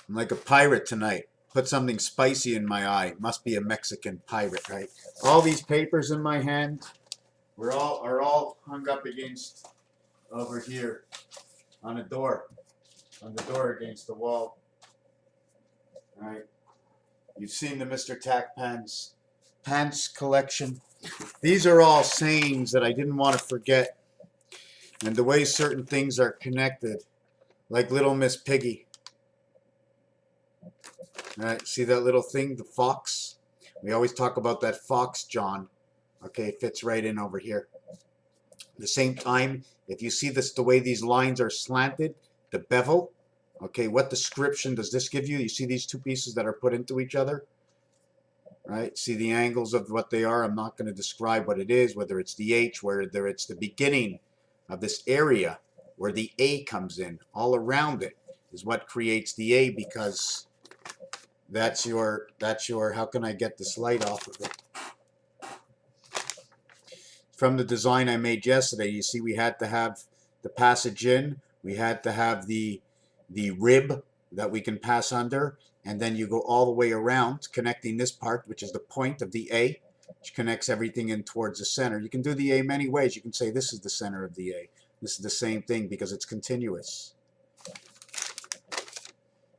I'm like a pirate tonight. Put something spicy in my eye. Must be a Mexican pirate, right? All these papers in my hand are all hung up against over here on a door. On the door against the wall. All right. You've seen the Mr. Tack pants collection. These are all sayings that I didn't want to forget. And the way certain things are connected. Like Little Miss Piggy. All right, see that little thing, the fox? We always talk about that fox, John. Okay, it fits right in over here. At the same time, if you see this, the way these lines are slanted, the bevel, okay, what description does this give you? You see these two pieces that are put into each other? Right? See the angles of what they are? I'm not going to describe what it is, whether it's the H, whether it's the beginning of this area where the A comes in. All around it is what creates the A, because that's your, how can I get this light off of it? From the design I made yesterday, you see we had to have the passage in, we had to have the rib that we can pass under, and then you go all the way around, connecting this part, which is the point of the A, which connects everything in towards the center. You can do the A many ways. You can say this is the center of the A. This is the same thing because it's continuous.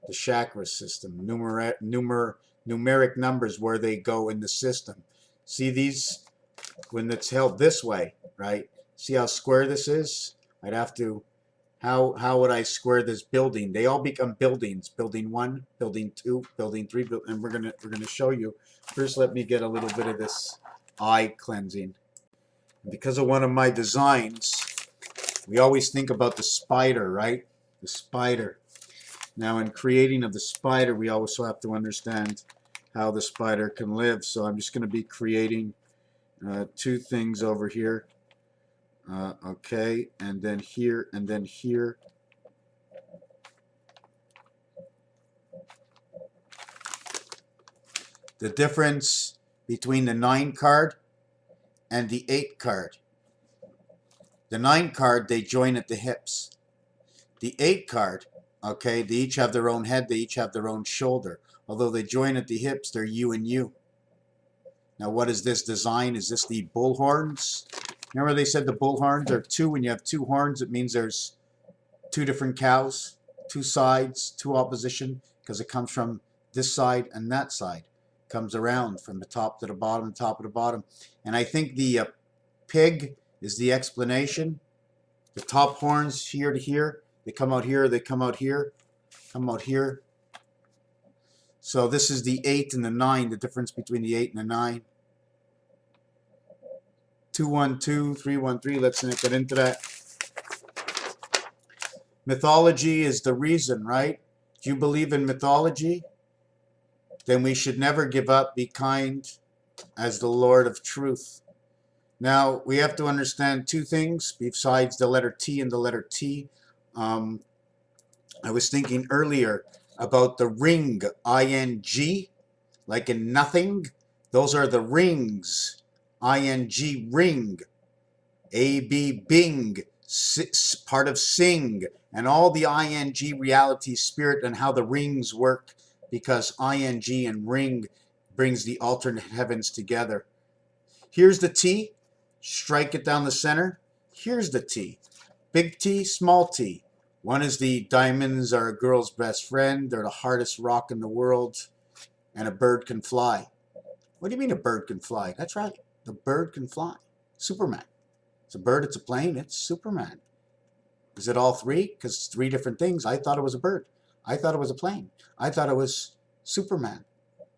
The chakra system, numeric numbers, where they go in the system. See these, when it's held this way, right? See how square this is? I'd have to, how would I square this building? They all become buildings. Building 1, building 2, building 3, and we're gonna show you. First, let me get a little bit of this eye cleansing. Because of one of my designs, we always think about the spider, right? The spider. Now, in creating of the spider, we also have to understand how the spider can live. So I'm just going to be creating two things over here. Okay, and then here, and then here. The difference between the 9 card and the 8 card. The 9 card, they join at the hips. The 8 card, okay, they each have their own head, they each have their own shoulder. Although they join at the hips, they're you and you. Now, what is this design? Is this the bull horns? Remember they said the bull horns are 2. When you have 2 horns, it means there's 2 different cows, 2 sides, 2 opposition, because it comes from this side and that side. It comes around from the top to the bottom, top to the bottom. And I think the pig is the explanation. The top horns here to here, they come out here, they come out here, come out here. So this is the 8 and the 9, the difference between the 8 and the 9. 2, 1, 2, 3, 1, 3. Let's not get into that. Mythology is the reason, right? Do you believe in mythology? Then we should never give up. Be kind as the Lord of truth. Now, we have to understand 2 things besides the letter T and the letter T. I was thinking earlier about the ring, I-N-G, like in nothing. Those are the rings, I-N-G, ring. A-B, bing, part of sing, and all the I-N-G reality, spirit, and how the rings work, because I-N-G and ring brings the alternate heavens together. Here's the T. Strike it down the center. Here's the T. Big T, small t. One is the diamonds are a girl's best friend. They're the hardest rock in the world. And a bird can fly. What do you mean a bird can fly? That's right. The bird can fly. Superman. It's a bird, it's a plane, it's Superman. Is it all 3? Because it's 3 different things. I thought it was a bird. I thought it was a plane. I thought it was Superman.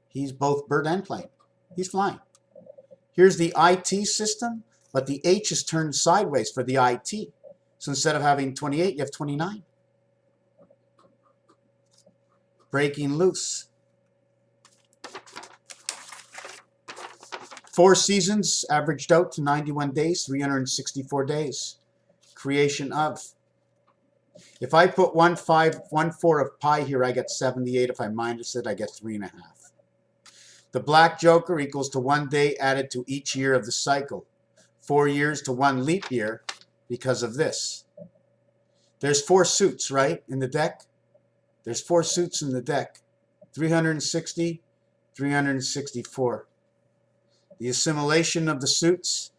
He's both bird and plane. He's flying. Here's the IT system, but the H is turned sideways for the IT. So instead of having 28, you have 29. Breaking loose. 4 seasons averaged out to 91 days, 364 days. Creation of. If I put 1, 5, 1, 4 of pi here, I get 78. If I minus it, I get 3.5. The black joker equals to 1 day added to each year of the cycle. 4 years to 1 leap year because of this. There's 4 suits, right, in the deck? There's 4 suits in the deck. 360, 364. The assimilation of the suits.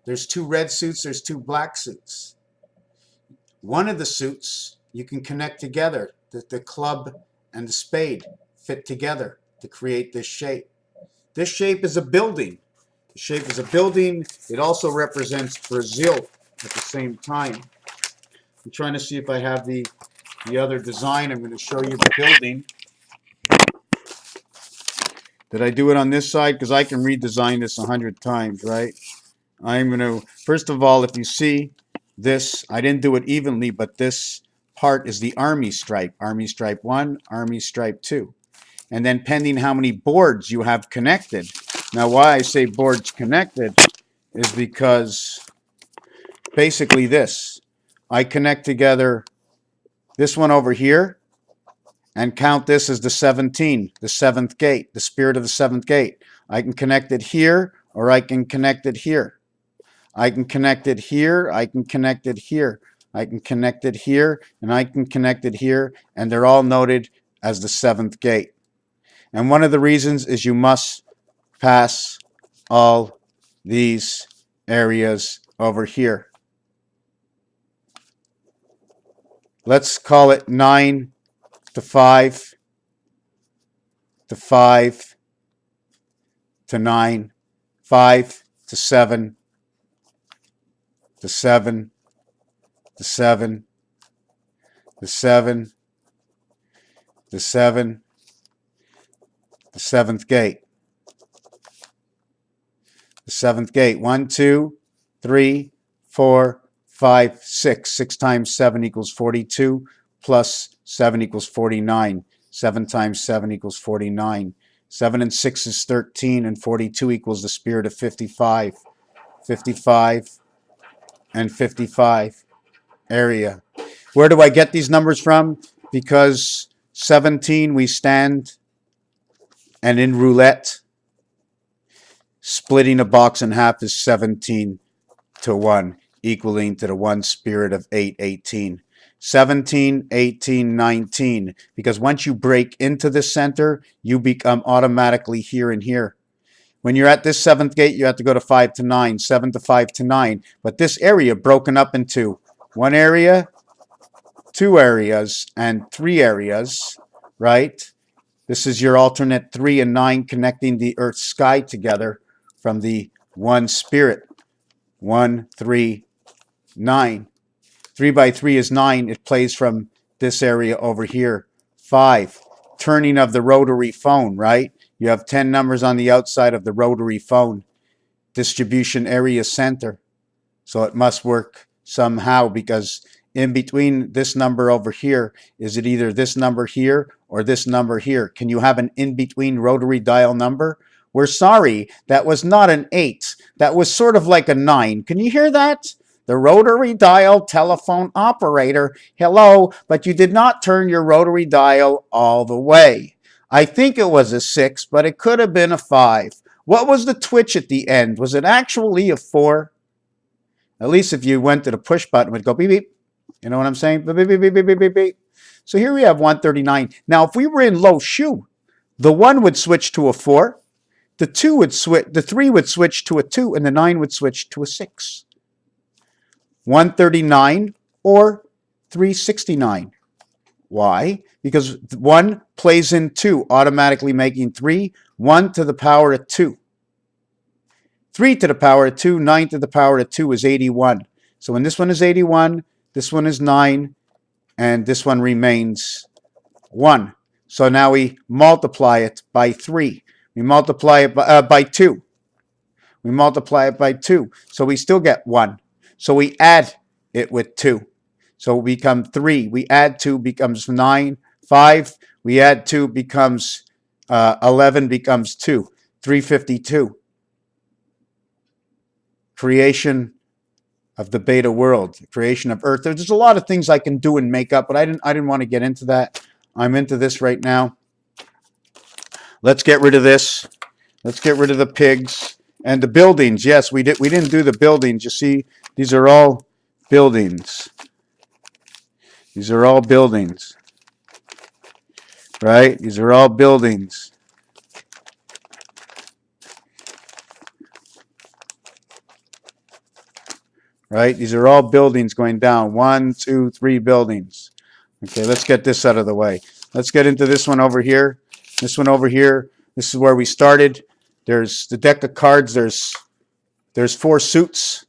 There's 2 red suits, there's 2 black suits. One of the suits you can connect together. The club and the spade fit together to create this shape. This shape is a building. The shape is a building. It also represents Brazil at the same time. I'm trying to see if I have the other design. I'm going to show you the building. Did I do it on this side? Because I can redesign this 100 times, right? I'm going to, first of all, if you see this, I didn't do it evenly, but this part is the army stripe. Army stripe 1, army stripe 2. And then pending how many boards you have connected. Now, why I say boards connected is because basically this. I connect together this one over here and count this as the 17, the 7th gate, the spirit of the 7th gate. I can connect it here or I can connect it here. I can connect it here, I can connect it here. I can connect it here and I can connect it here, and they're all noted as the 7th gate. And one of the reasons is you must pass all these areas over here. Let's call it 9 to 5 to 5 to 9, 5 to 7 to 7 to 7 to 7 to 7, the 7th gate. The 7th gate. 1, 2, 3, 4, 5, 6. 6 times 7 equals 42, plus 7 equals 49. 7 times 7 equals 49. 7 and 6 is 13, and 42 equals the spirit of 55. 55 and 55 area. Where do I get these numbers from? Because 17 we stand, and in roulette, splitting a box in half is 17 to 1, equaling to the 1 spirit of 8, 18. 17, 18, 19. Because once you break into the center, you become automatically here and here. When you're at this 7th gate, you have to go to 5 to 9, 7 to 5 to 9. But this area broken up into 1 area, 2 areas, and 3 areas, right? This is your alternate 3 and 9 connecting the earth sky together from the 1 spirit. 1, 3, 9. 3 by 3 is 9. It plays from this area over here. 5. Turning of the rotary phone, right? You have 10 numbers on the outside of the rotary phone. Distribution area center. So it must work somehow, because in between this number over here, is it either this number here or this number here? Can you have an in-between rotary dial number? We're sorry, that was not an 8. That was sort of like a 9. Can you hear that? The rotary dial telephone operator. Hello, but you did not turn your rotary dial all the way. I think it was a 6, but it could have been a 5. What was the twitch at the end? Was it actually a 4? At least if you went to the push button, it would go beep, beep. You know what I'm saying? Beep, beep, beep, beep, beep, beep, beep. So here we have 139. Now, if we were in low shoe, the 1 would switch to a 4. The 2 would switch, the 3 would switch to a 2, and the 9 would switch to a 6. 139 or 369. Why? Because 1 plays in 2, automatically making 3. 1 to the power of 2. 3 to the power of 2, 9 to the power of 2 is 81. So when this one is 81, this one is 9, and this one remains 1. So now we multiply it by 3. We multiply it by 2. We multiply it by 2. So we still get 1. So we add it with 2. So we become 3. We add 2 becomes 9. 5. We add 2 becomes 11 becomes 2. 352. Creation of the beta world, creation of Earth. There's a lot of things I can do and make up, but I didn't want to get into that. I'm into this right now. Let's get rid of this. Let's get rid of the pigs and the buildings. Yes, we didn't do the buildings. You see, these are all buildings. These are all buildings. right? These are all buildings. Right? These are all buildings going down. 1, 2, 3 buildings. Okay, let's get this out of the way. Let's get into this one over here. This one over here. This is where we started. There's the deck of cards. There's 4 suits.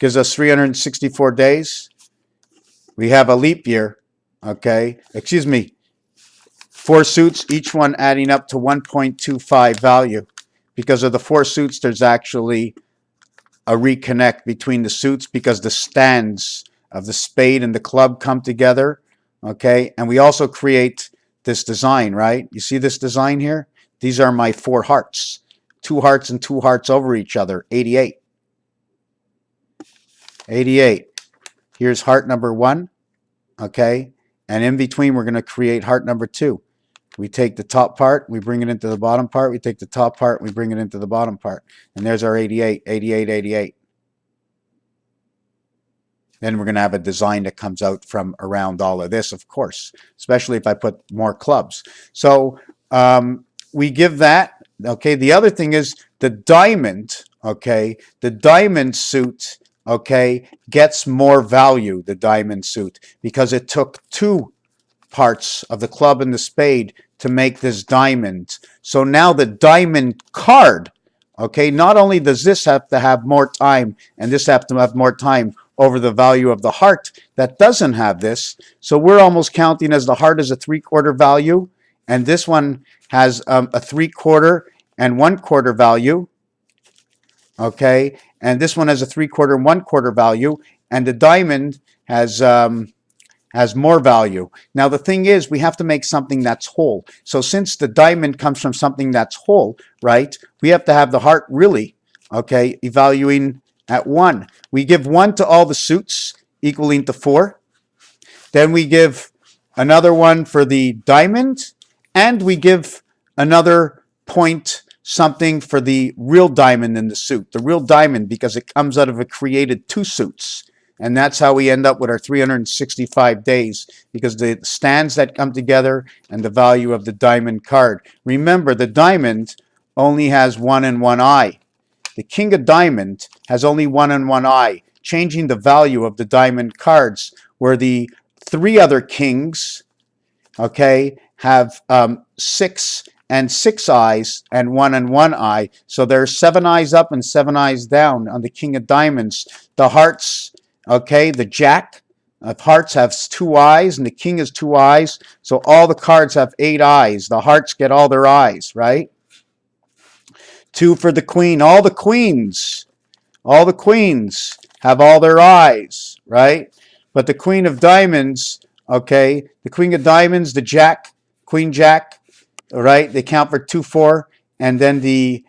Gives us 364 days. We have a leap year. Okay, excuse me. 4 suits, each one adding up to 1.25 value. Because of the 4 suits, there's actually a reconnect between the suits because the stands of the spade and the club come together. Okay, and we also create this design, right? You see this design here? These are my 4 hearts. 2 hearts and 2 hearts over each other. 88. 88. Here's heart number 1. Okay, and in between we're going to create heart number 2. We take the top part, we bring it into the bottom part. We take the top part, we bring it into the bottom part. And there's our 88, 88, 88. Then we're going to have a design that comes out from around all of this, of course, especially if I put more clubs. So we give that. Okay, the other thing is the diamond, okay, the diamond suit, okay, gets more value, the diamond suit, because it took 2 parts of the club and the spade to make this diamond. So now the diamond card, okay, not only does this have to have more time and this have to have more time over the value of the heart that doesn't have this. So we're almost counting as the heart as a 3/4 value, and this one has a 3/4 and 1/4 value, okay, and this one has a 3/4 and 1/4 value, and the diamond has more value. Now the thing is, we have to make something that's whole. So since the diamond comes from something that's whole, right, we have to have the heart really, okay, evaluating at 1. We give 1 to all the suits, equaling to 4. Then we give another one for the diamond, and we give another point something for the real diamond in the suit. The real diamond, because it comes out of a created 2 suits. And that's how we end up with our 365 days, because the stands that come together and the value of the diamond card. Remember, the diamond only has 1 and 1 eye. The king of diamond has only 1 and 1 eye, changing the value of the diamond cards, where the 3 other kings, okay, have 6 and 6 eyes and 1 and 1 eye. So there's 7 eyes up and 7 eyes down on the king of diamonds. The hearts, okay, the jack of hearts has 2 eyes and the king has 2 eyes. So all the cards have 8 eyes. The hearts get all their eyes, right? 2 for the queen. All the queens have all their eyes, right? But the queen of diamonds, okay, the queen of diamonds, the jack, queen jack, all right, they count for 2, 4, and then the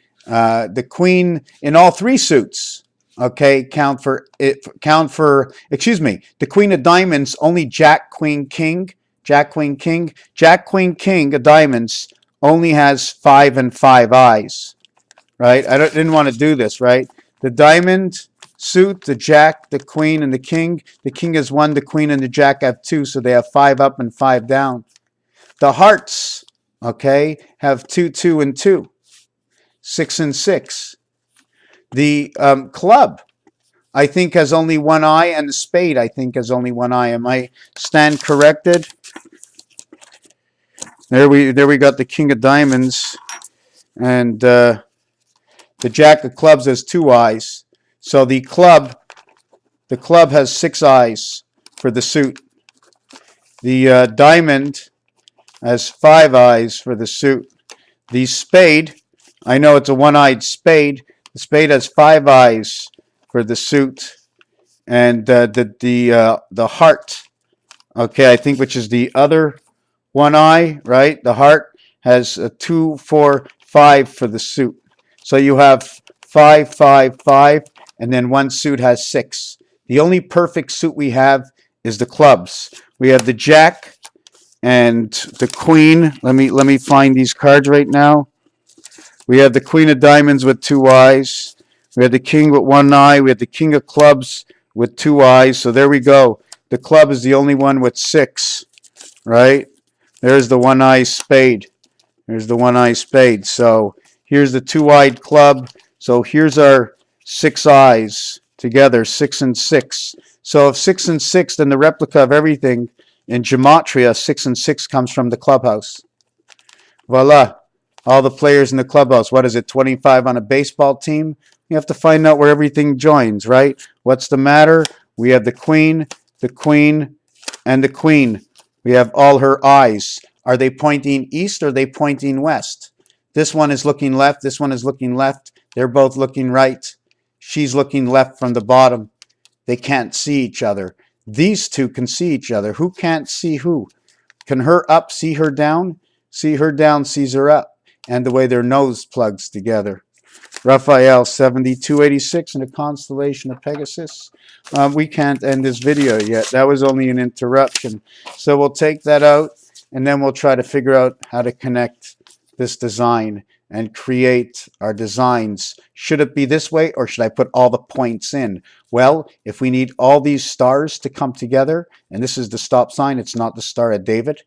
queen in all 3 suits, okay, count for, excuse me, the queen of diamonds, only jack, queen, king, jack, queen, king. Jack, queen, king of diamonds only has 5 and 5 eyes, right? Didn't want to do this, right? The diamond suit, the jack, the queen, and the king. The king has 1, the queen and the jack have 2, so they have 5 up and 5 down. The hearts, okay, have 2, 2, and 2, 6 and 6. The club, I think, has only 1 eye, and the spade, I think, has only 1 eye. Am I stand corrected? There we got the king of diamonds, and the jack of clubs has 2 eyes. So the club has 6 eyes for the suit. The diamond has 5 eyes for the suit. The spade, I know it's a 1-eyed spade. The spade has 5 eyes for the suit, and the heart, okay, I think, which is the other 1 eye, right? The heart has a 2, 4, 5 for the suit. So you have 5, 5, 5, and then 1 suit has 6. The only perfect suit we have is the clubs. We have the jack and the queen. Let me find these cards right now. We have the queen of diamonds with 2 eyes. We have the king with 1 eye. We have the king of clubs with 2 eyes. So there we go. The club is the only one with 6, right? There's the one-eyed spade. There's the one-eyed spade. So here's the two-eyed club. So here's our 6 eyes together, 6 and 6. So if 6 and 6, then the replica of everything in gematria, 6 and 6 comes from the clubhouse. Voila. All the players in the clubhouse. What is it, 25 on a baseball team? You have to find out where everything joins, right? What's the matter? We have the queen, and the queen. We have all her eyes. Are they pointing east or are they pointing west? This one is looking left. This one is looking left. They're both looking right. She's looking left from the bottom. They can't see each other. These two can see each other. Who can't see who? Can her up see her down? See her down sees her up. And the way their nose plugs together. Raphael 7286 in the constellation of Pegasus. We can't end this video yet. That was only an interruption. So we'll take that out and then we'll try to figure out how to connect this design and create our designs. Should it be this way or should I put all the points in? Well, if we need all these stars to come together, and this is the stop sign, it's not the Star of David,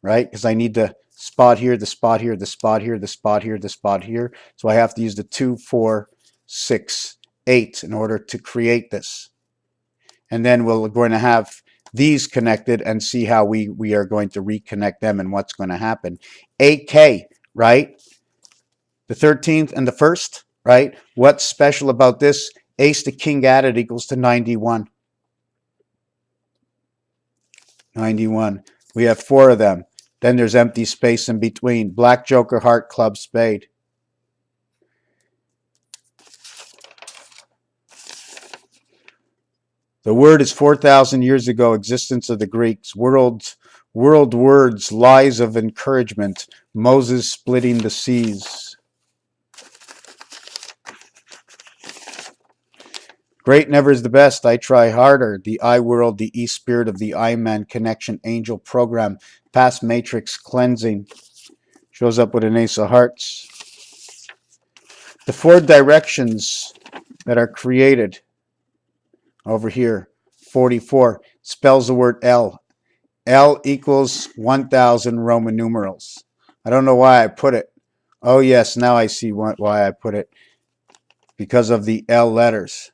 right? Because I need the spot here, the spot here, the spot here, the spot here, the spot here. So I have to use the 2, 4, 6, 8 in order to create this. And then we're going to have these connected and see how we are going to reconnect them and what's going to happen. 8K, right? The 13th and the 1st, right? What's special about this? Ace to king added equals to 91. 91. We have 4 of them. Then there's empty space in between. Black, joker, heart, club, spade. The word is 4,000 years ago, existence of the Greeks. World words, lies of encouragement. Moses splitting the seas. Great never is the best. I try harder. The I world, the E spirit of the I man connection, angel program, past matrix cleansing. Shows up with an ace of hearts. The 4 directions that are created over here, 44, spells the word L. L equals 1,000 Roman numerals. I don't know why I put it. Oh yes, now I see why I put it. Because of the L letters.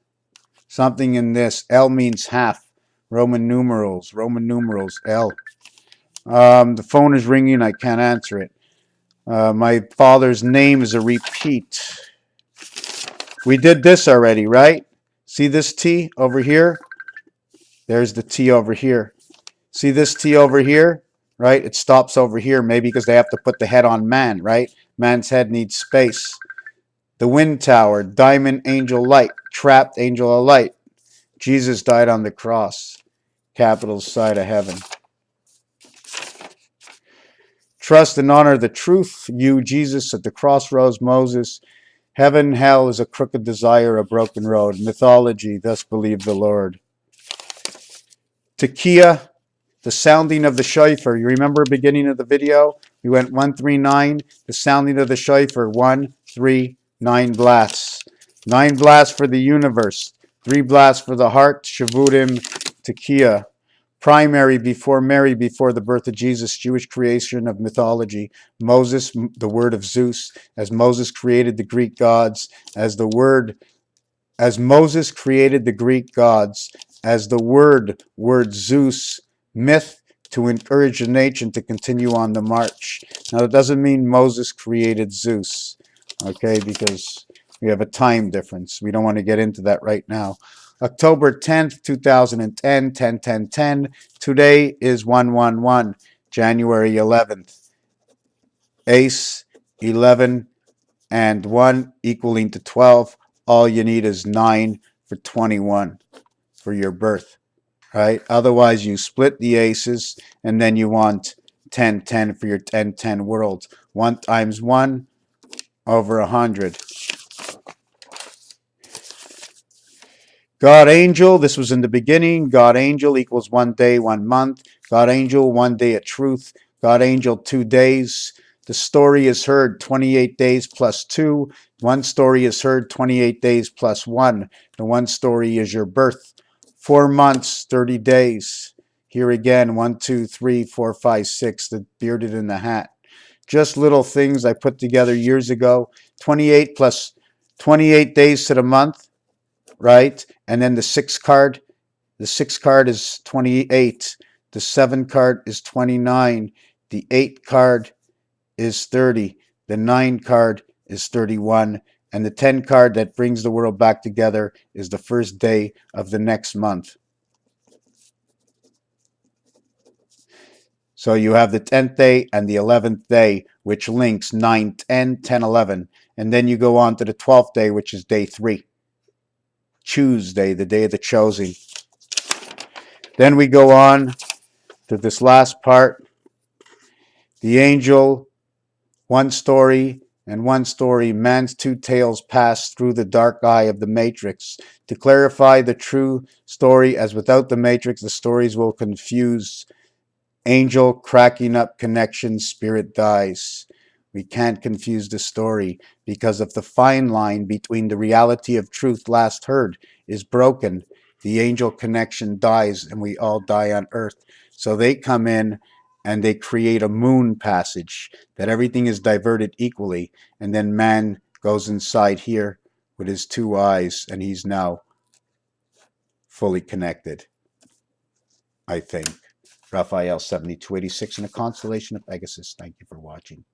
Something in this. L means half. Roman numerals, L. The phone is ringing. I can't answer it. My father's name is a repeat. We did this already, right? See this T over here? There's the T over here. See this T over here? Right? It stops over here, maybe because they have to put the head on man, right? Man's head needs space. The wind tower, diamond angel light, trapped angel of light. Jesus died on the cross. Capital side of heaven. Trust and honor the truth. You, Jesus, at the crossroads, Moses. Heaven, hell is a crooked desire, a broken road. Mythology, thus believe the Lord. Tekiah, the sounding of the shofar. You remember beginning of the video? We went 1, 3, 9. The sounding of the shofar. 1, 3, 9 blasts. 9 blasts for the universe. 3 blasts for the heart. Shavutim, Tekiah. Primary before Mary, before the birth of Jesus, Jewish creation of mythology. Moses, the word of Zeus, as Moses created the Greek gods, as Moses created the Greek gods, as the word Zeus, myth to encourage the nation to continue on the march. Now, it doesn't mean Moses created Zeus, okay, because we have a time difference. We don't want to get into that right now. October 10th, 2010, 10-10-10. Today is 111, January 11th. Ace, 11, and 1 equaling to 12. All you need is 9 for 21 for your birth, right? Otherwise, you split the aces, and then you want 10-10 for your 10-10 world. 1 times 1 over 100. God angel, this was in the beginning. God angel equals 1 day, 1 month. God angel, 1 day of truth. God angel, 2 days. The story is heard 28 days plus 2. One story is heard 28 days plus 1. The one story is your birth. 4 months, 30 days. Here again, 1, 2, 3, 4, 5, 6, the bearded in the hat. Just little things I put together years ago. 28 plus 28 days to the month, right? And then the 6 card. The 6 card is 28. The 7 card is 29. The 8 card is 30. The 9 card is 31. And the 10 card that brings the world back together is the first day of the next month. So you have the 10th day and the 11th day, which links 9, 10, 10, 11. And then you go on to the 12th day, which is day 3. Tuesday, the day of the choosing. Then we go on to this last part. The angel, one story, and one story, man's two tails pass through the dark eye of the matrix. To clarify the true story, as without the matrix, the stories will confuse. Angel cracking up connection, spirit dies. We can't confuse the story because if the fine line between the reality of truth last heard is broken, the angel connection dies and we all die on earth. So they come in and they create a moon passage that everything is diverted equally, and then man goes inside here with his 2 eyes and he's now fully connected, I think. Raphael 7286 in the constellation of Pegasus. Thank you for watching.